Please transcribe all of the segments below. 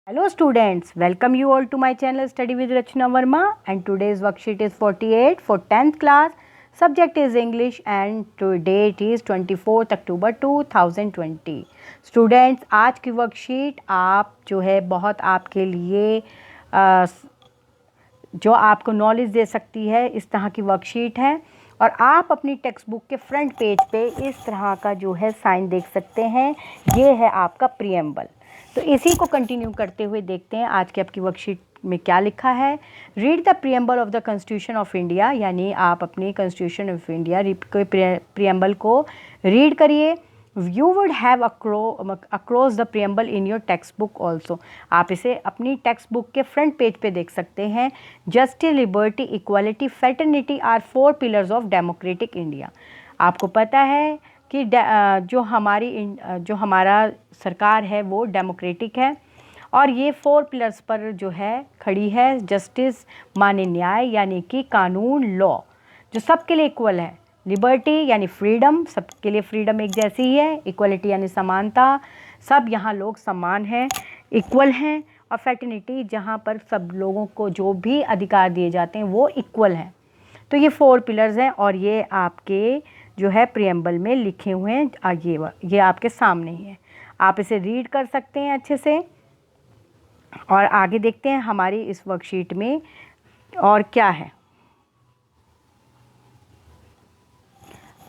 Hello students, welcome you all to my channel Study with Rachna Verma, and today's worksheet is 48 for 10th class. Subject is English and today it is 24th October 2020. Students, आज की worksheet आप जो है बहुत आपके लिए जो आपको नॉलेज दे सकती है इस तरह की वर्कशीट है। और आप अपनी टेक्स्ट बुक के फ्रंट पेज पे इस तरह का जो है साइन देख सकते हैं, ये है आपका प्रीएम्बल। तो इसी को कंटिन्यू करते हुए देखते हैं आज की आपकी वर्कशीट में क्या लिखा है। Read the preamble of the constitution of India, यानी आप अपनी कॉन्स्टिट्यूशन ऑफ इंडिया के प्रीएम्बल को रीड करिए। You would have across the preamble in your text book also, आप इसे अपनी टेक्स्ट बुक के फ्रंट पेज पे देख सकते हैं। Justice, liberty, equality, fraternity are 4 pillars of democratic India. आपको पता है कि जो हमारा सरकार है वो डेमोक्रेटिक है और ये 4 पिलर्स पर जो है खड़ी है। जस्टिस माने न्याय, यानी कि कानून, लॉ जो सबके लिए इक्वल है। लिबर्टी यानी फ्रीडम, सबके लिए फ्रीडम एक जैसी ही है। इक्वलिटी यानी समानता, सब यहाँ लोग समान हैं, इक्वल हैं। और फ्रेटर्निटी, जहाँ पर सब लोगों को जो भी अधिकार दिए जाते हैं वो इक्वल हैं। तो ये 4 पिलर्स हैं और ये आपके जो है प्रीएम्बल में लिखे हुए हैं। ये आपके सामने ही है, आप इसे रीड कर सकते हैं अच्छे से। और आगे देखते हैं हमारी इस वर्कशीट में और क्या है।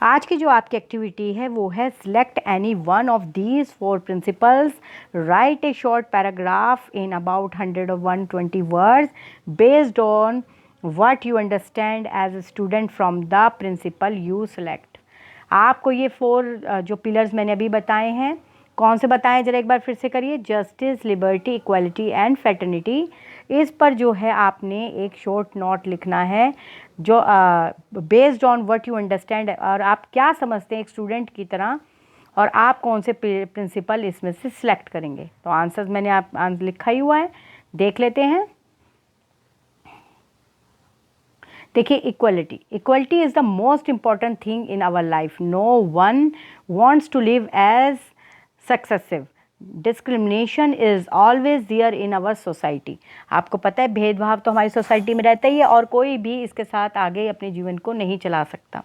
आज की जो आपकी एक्टिविटी है वो है select any one of these 4 principles, right A short paragraph in about 100 or 120 words based on what you understand as a student from the principle you select। आपको ये 4 जो पिलर्स मैंने अभी बताए हैं, कौन से बताएं जरा एक बार फिर से करिए। Justice, liberty, equality and fraternity. इस पर जो है आपने एक शॉर्ट नोट लिखना है जो based on what you understand, और आप क्या समझते हैं एक स्टूडेंट की तरह, और आप कौन से प्रिंसिपल इसमें से सिलेक्ट करेंगे। तो आंसर्स मैंने आप लिखा ही हुआ है, देख लेते हैं। देखिए, equality is the most important thing in our life. No one wants to live as successive. Discrimination is always there in our society. आपको पता है भेदभाव तो हमारी सोसाइटी में रहता ही है और कोई भी इसके साथ आगे अपने जीवन को नहीं चला सकता।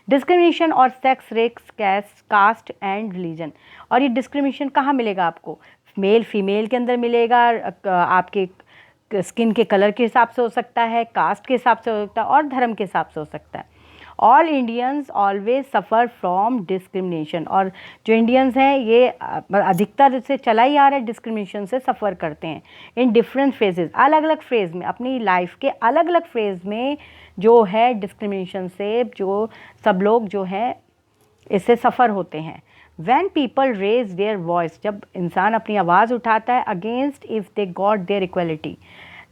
डिस्क्रिमिनेशन और sex, race, caste, caste and religion. और ये डिस्क्रिमिनेशन कहाँ मिलेगा आपको? मेल फीमेल के अंदर मिलेगा, आपके स्किन के कलर के हिसाब से हो सकता है, कास्ट के हिसाब से हो सकता है और धर्म के हिसाब से हो सकता है। All Indians always suffer from discrimination. और जो इंडियंस हैं ये अधिकतर से चला ही आ रहा है, डिस्क्रिमिनेशन से सफ़र करते हैं इन डिफरेंट फेजेस, अलग अलग फेज़ में, अपनी लाइफ के अलग अलग फेज़ में जो है डिस्क्रिमिनेशन से जो सब लोग जो है इससे सफ़र होते हैं। When people raise their voice, जब इंसान अपनी आवाज़ उठाता है against if they got their equality,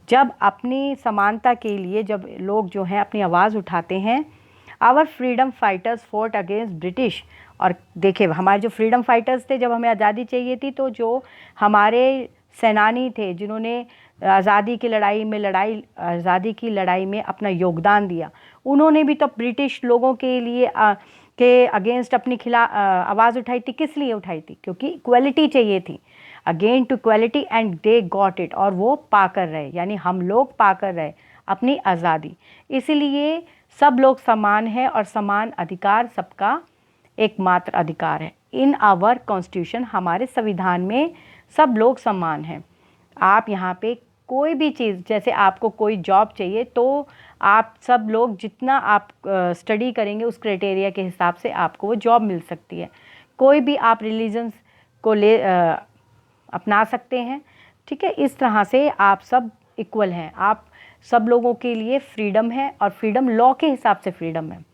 जब अपनी समानता के लिए जब लोग जो हैं अपनी आवाज़ उठाते हैं। Our freedom fighters fought against British। और देखिए हमारे जो फ्रीडम फाइटर्स थे, जब हमें आज़ादी चाहिए थी तो जो हमारे सेनानी थे जिन्होंने आज़ादी की लड़ाई में अपना योगदान दिया, उन्होंने भी तो ब्रिटिश लोगों के लिए के अगेंस्ट अपनी आवाज़ उठाई थी। किस लिए उठाई थी? क्योंकि इक्वलिटी चाहिए थी, again to equality, and they got it. और वो पा कर रहे, यानी हम लोग पा कर रहे अपनी आज़ादी। इसीलिए सब लोग समान हैं और समान अधिकार सबका एकमात्र अधिकार है। इन आवर कॉन्स्टिट्यूशन, हमारे संविधान में सब लोग समान हैं। आप यहाँ पे कोई भी चीज़, जैसे आपको कोई जॉब चाहिए तो आप सब लोग जितना आप स्टडी करेंगे उस क्राइटेरिया के हिसाब से आपको वो जॉब मिल सकती है। कोई भी आप रिलीजन्स को अपना सकते हैं, ठीक है। इस तरह से आप सब इक्वल हैं, आप सब लोगों के लिए फ्रीडम है और फ्रीडम लॉ के हिसाब से फ्रीडम है।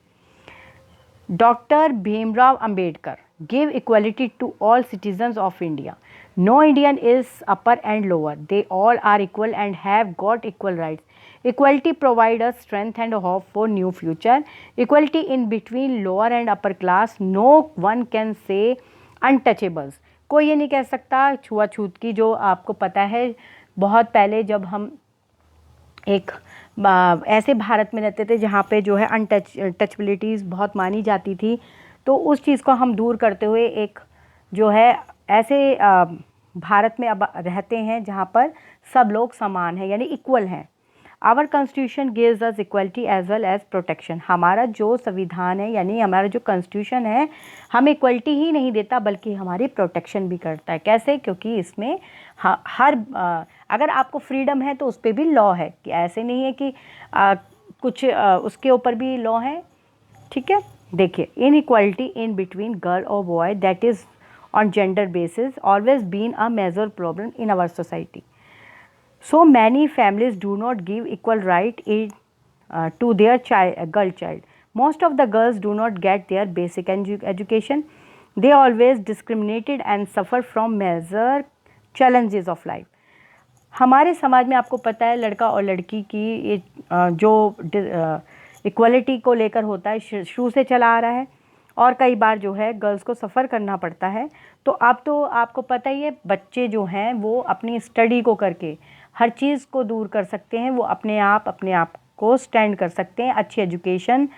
Doctor Bhimrao Ambedkar give equality to all citizens of India. No Indian is upper and lower, they all are equal and have got equal rights. Equality provides us strength and hope for new future. Equality in between lower and upper class. No one can say untouchables. कोई ये नहीं कह सकता छुआछूत की, जो आपको पता है बहुत पहले जब हम एक ऐसे भारत में रहते थे जहाँ पे जो है टचबिलिटीज़ बहुत मानी जाती थी, तो उस चीज़ को हम दूर करते हुए एक जो है ऐसे भारत में अब रहते हैं जहाँ पर सब लोग समान हैं, यानी इक्वल हैं। Our constitution gives us equality as well as protection. हमारा जो संविधान है यानी हमारा जो कॉन्स्टिट्यूशन है हमें इक्वलिटी ही नहीं देता बल्कि हमारी प्रोटेक्शन भी करता है। कैसे? क्योंकि इसमें अगर आपको फ्रीडम है तो उस पर भी लॉ है, कि ऐसे नहीं है कि कुछ उसके ऊपर भी लॉ है। ठीक है, देखिए, इनइक्वालिटी इन बिटवीन गर्ल और boy that is on gender basis always been a major problem in our society. So many families do not give equal right to their girl child. Most of the girls do not get their basic education. They always discriminated and suffer from major challenges of life. हमारे समाज में आपको पता है लड़का और लड़की की जो इक्वलिटी को लेकर होता है शुरू से चला आ रहा है और कई बार जो है गर्ल्स को सफ़र करना पड़ता है। तो अब तो आपको पता ही है बच्चे जो हैं वो अपनी स्टडी को करके हर चीज़ को दूर कर सकते हैं, वो अपने आप को स्टैंड कर सकते हैं, अच्छी एजुकेशन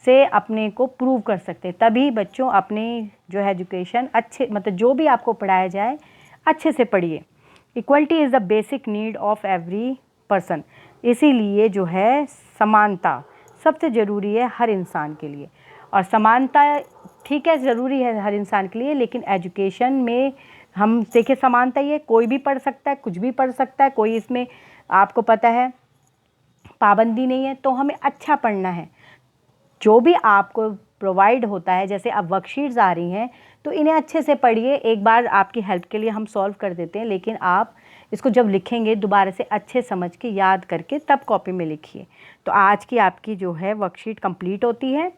से अपने को प्रूव कर सकते हैं। तभी बच्चों अपनी जो है एजुकेशन अच्छे मतलब जो भी आपको पढ़ाया जाए अच्छे से पढ़िए। Equality is the basic need of every person. इसीलिए जो है समानता सबसे ज़रूरी है हर इंसान के लिए। और समानता ठीक है ज़रूरी है हर इंसान के लिए, लेकिन एजुकेशन में हम देखिए समानता ये कोई भी पढ़ सकता है, कुछ भी पढ़ सकता है, कोई इसमें आपको पता है पाबंदी नहीं है। तो हमें अच्छा पढ़ना है, जो भी आपको प्रोवाइड होता है। जैसे अब वर्कशीट्स आ रही हैं तो इन्हें अच्छे से पढ़िए। एक बार आपकी हेल्प के लिए हम सॉल्व कर देते हैं, लेकिन आप इसको जब लिखेंगे दोबारा से अच्छे समझ के याद करके तब कॉपी में लिखिए। तो आज की आपकी जो है वर्कशीट कंप्लीट होती है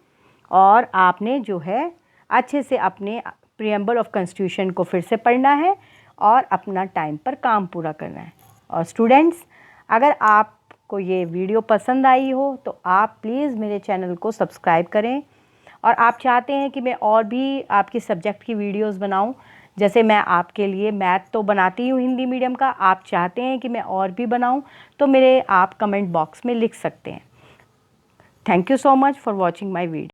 और आपने जो है अच्छे से अपने प्रीएम्बल ऑफ कॉन्स्टिट्यूशन को फिर से पढ़ना है और अपना टाइम पर काम पूरा करना है। और स्टूडेंट्स, अगर आपको ये वीडियो पसंद आई हो तो आप प्लीज़ मेरे चैनल को सब्सक्राइब करें। और आप चाहते हैं कि मैं और भी आपकी सब्जेक्ट की वीडियोस बनाऊं, जैसे मैं आपके लिए मैथ तो बनाती हूँ हिंदी मीडियम का, आप चाहते हैं कि मैं और भी बनाऊं तो मेरे आप कमेंट बॉक्स में लिख सकते हैं। Thank you so much for watching my video.